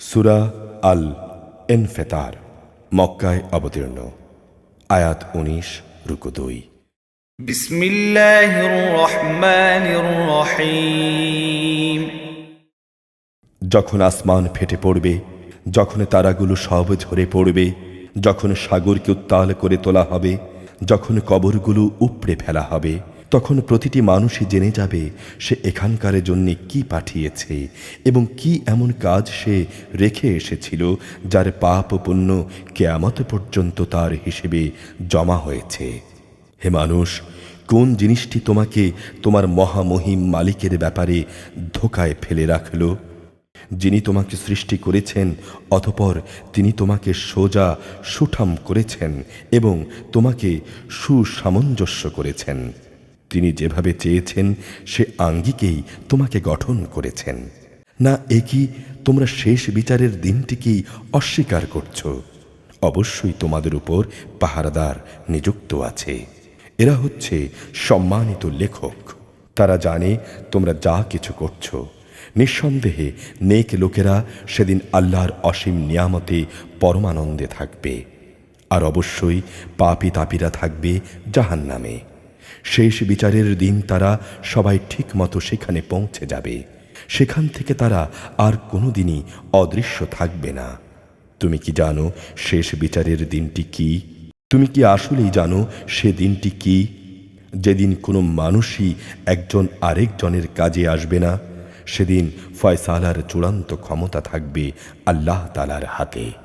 সূরা আল ইনফিতার মক্কায় অবতীর্ণ। আয়াত 19 রুকু 2। বিসমিল্লাহির রহমানির রহিম। যখন আসমান ফেটে পড়বে, যখন তারাগুলো সব ঝরে পড়বে, যখন সাগরকে উত্তাল করে তোলা হবে, যখন কবরগুলো উপড়ে ফেলা হবে, তখন প্রতিটি মানুষই জেনে যাবে সে এখানকার জন্য কি পাঠিয়েছে এবং কি এমন কাজ সে রেখে এসেছিল যার পাপ পুণ্য কিয়ামত পর্যন্ত তার হিসেবে জমা হয়েছে। হে মানুষ, কোন জিনিসটি তোমাকে তোমার মহামহিম মালিকের ব্যাপারে ধোঁকায় ফেলে রাখল? যিনি তোমাকে সৃষ্টি করেছেন, অতঃপর তিনি তোমাকে সোজা সুঠাম করেছেন এবং তোমাকে সুসামঞ্জস্য করেছেন। তিনি যেভাবে চেয়েছেন সে আঙ্গিকেই তোমাকে গঠন করেছেন। না একই তোমরা শেষ বিচারের দিনটিকেই অস্বীকার করছ? অবশ্যই তোমাদের উপর পাহারাদার নিযুক্ত আছে। এরা হচ্ছে সম্মানিত লেখক। তারা জানে তোমরা যা কিছু করছো। নিঃসন্দেহে নেক লোকেরা সেদিন আল্লাহর অসীম নিয়ামতে পরমানন্দে থাকবে, আর অবশ্যই পাপী তাপীরা থাকবে জাহান্নামে। শেষ বিচারের দিন তারা সবাই ঠিক মতো সেখানে পৌঁছে যাবে। সেখান থেকে তারা আর কোনোদিনই অদৃশ্য থাকবে না। তুমি কি জানো শেষ বিচারের দিনটি কি? তুমি কি আসলেই জানো সে দিনটি কি? যেদিন কোনো মানুষই একজন আরেকজনের কাজে আসবে না। সেদিন ফয়সালার চূড়ান্ত ক্ষমতা থাকবে আল্লাহ তাআলার হাতে।